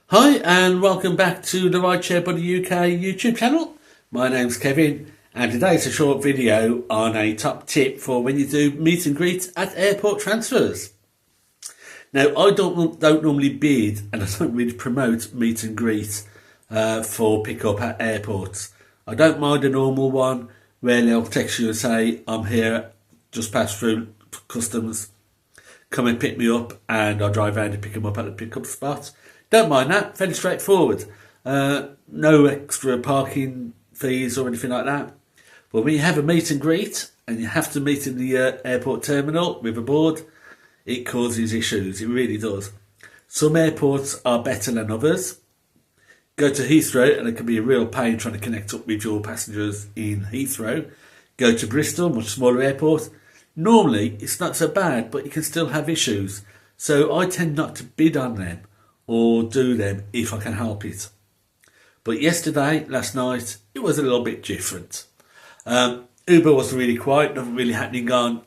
Hi and welcome back to the Rideshare Buddy UK YouTube channel. My name's Kevin and today's a short video on a top tip for when you do meet and greet at airport transfers. Now I don't normally bid and I don't really promote meet and greet for pick up at airports. I don't mind a normal one where they'll text you and say I'm here, just pass through customs, come and pick me up, and I'll drive around and pick them up at the pickup spot. Don't mind that, fairly straightforward. No extra parking fees or anything like that. But when you have a meet and greet and you have to meet in the airport terminal with a board, it causes issues, it really does. Some airports are better than others. Go to Heathrow and it can be a real pain trying to connect up with your passengers in Heathrow. Go to Bristol, much smaller airport. Normally it's not so bad, but you can still have issues. So I tend not to bid on them or do them if I can help it. But last night, it was a little bit different. Uber was really quiet, nothing really happening on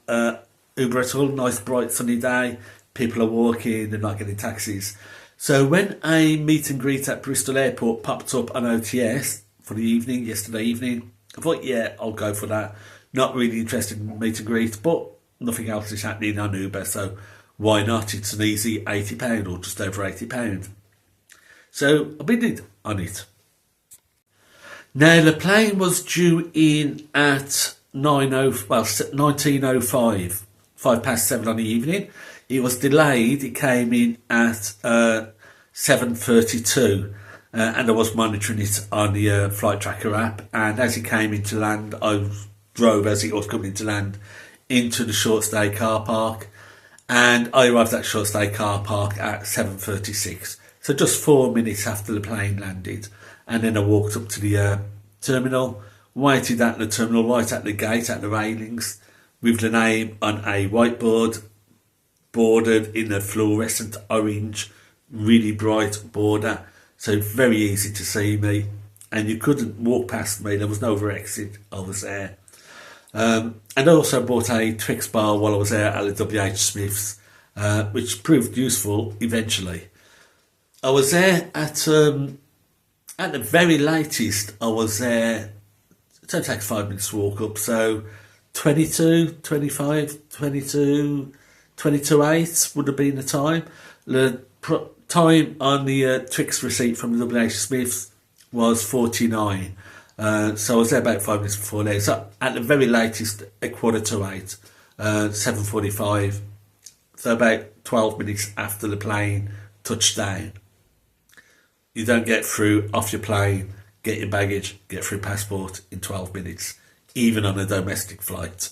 Uber at all. Nice bright sunny day, people are walking, they're not getting taxis. So when a meet and greet at Bristol Airport popped up on OTS for the evening, yesterday evening, I thought, yeah, I'll go for that. Not really interested in meet and greet, but nothing else is happening on Uber, so why not? It's an easy £80 or just over £80. So I bidded on it. Now the plane was due in at 19:05, 7:05 on the evening. It was delayed. It came in at 7:32, and I was monitoring it on the flight tracker app. And as it came into land, I drove as it was coming into land into the short stay car park, and I arrived at short stay car park at 7:36. So just 4 minutes after the plane landed, and then I walked up to the terminal, waited at the terminal right at the gate, at the railings, with the name on a whiteboard, bordered in a fluorescent orange, really bright border, so very easy to see me, and you couldn't walk past me. There was no other exit. I was there. And I also bought a Twix bar while I was there at the WH Smith's, which proved useful eventually. I was there at the very latest, I was there, it only takes 5 minutes to walk up, so 22, 25, 22, 22:08 would have been the time. The time on the Twix receipt from the WH Smith's was 49. So I was there about 5 minutes before there. So at the very latest, a 7:45, 7:45. So about 12 minutes after the plane touched down. You don't get through off your plane, get your baggage, get through passport in 12 minutes, even on a domestic flight.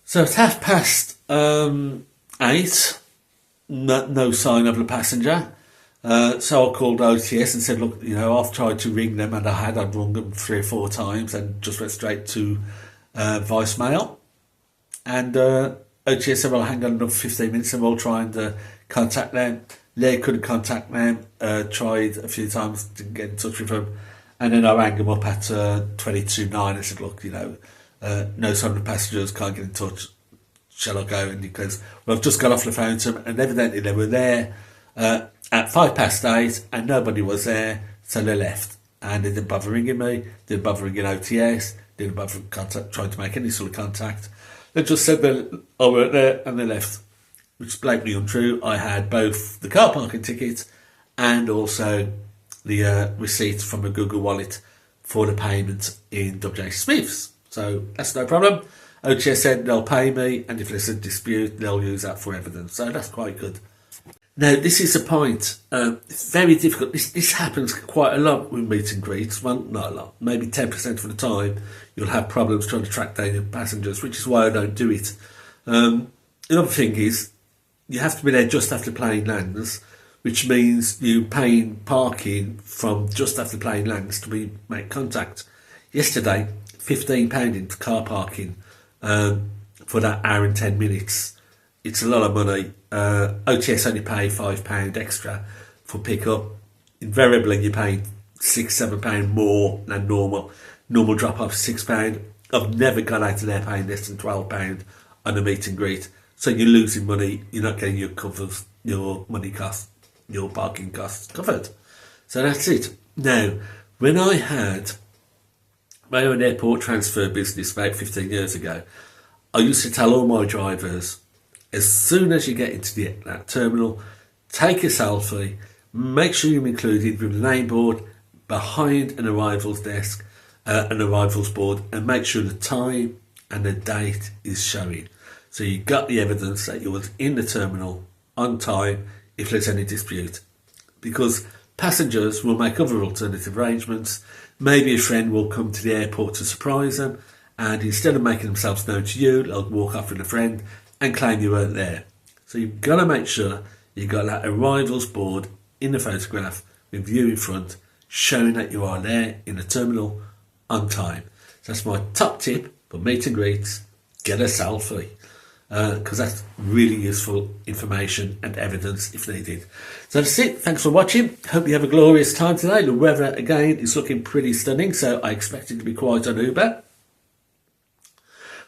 So it's 8:30, no sign of the passenger. So I called OTS and said, look, I've tried to ring them, and I'd rung them 3 or 4 times and just went straight to voicemail. And OTS said, well, hang on another 15 minutes and we'll try and contact them. They couldn't contact them, tried a few times, didn't get in touch with them. And then I rang them up at 22:09 and said, look, no sign of the passengers, can't get in touch. Shall I go? And he goes, well, I've just got off the phone to them, and evidently they were there at 8:05 and nobody was there, so they left. And they didn't bother ringing me, didn't bother ringing OTS, didn't bother trying to make any sort of contact. They just said that I weren't there and they left, which is blatantly untrue. I had both the car parking ticket and also the receipt from a Google Wallet for the payment in WH Smith's. So that's no problem. OTS said they'll pay me, and if there's a dispute, they'll use that for evidence. So that's quite good. Now, this is the point. It's very difficult. This happens quite a lot with meet and greets. Well, not a lot. Maybe 10% of the time, you'll have problems trying to track down your passengers, which is why I don't do it. Another thing is, you have to be there just after the plane lands, which means you paying parking from just after the plane lands to make contact. Yesterday, £15 into car parking for that hour and 10 minutes. It's a lot of money. OTS only pay £5 extra for pickup. Invariably, you're paying £6-7 more than normal. Drop off £6. I've never gone out of there paying less than £12 on a meet and greet. So you're losing money, you're not getting your money cost, your parking costs covered. So that's it. Now, when I had my own airport transfer business about 15 years ago, I used to tell all my drivers, as soon as you get into that terminal, take a selfie, make sure you're included with the name board behind an arrivals desk, an arrivals board, and make sure the time and the date is showing. So you got the evidence that you was in the terminal on time if there's any dispute. Because passengers will make other alternative arrangements. Maybe a friend will come to the airport to surprise them, and instead of making themselves known to you, they'll walk off with a friend and claim you weren't there. So you've got to make sure you've got that arrivals board in the photograph with you in front, showing that you are there in the terminal on time. So that's my top tip for meet and greets: get a selfie, because that's really useful information and evidence if needed. So that's it. Thanks for watching. Hope you have a glorious time today. The weather again is looking pretty stunning, so I expect it to be quiet on Uber.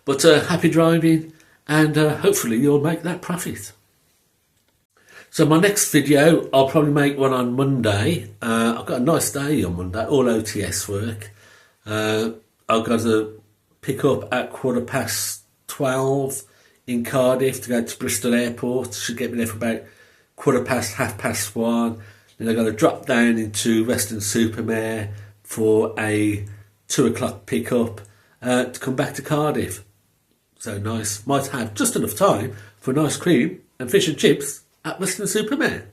But happy driving, and hopefully you'll make that profit. So my next video, I'll probably make one on Monday. I've got a nice day on Monday, all OTS work. I've got to pick up at 12:15 in Cardiff to go to Bristol Airport. Should get me there for about 1:15. Then I've got to drop down into Weston-super-Mare for a 2 o'clock pickup to come back to Cardiff. So nice. Might have just enough time for an ice cream and fish and chips at Weston-super-Mare.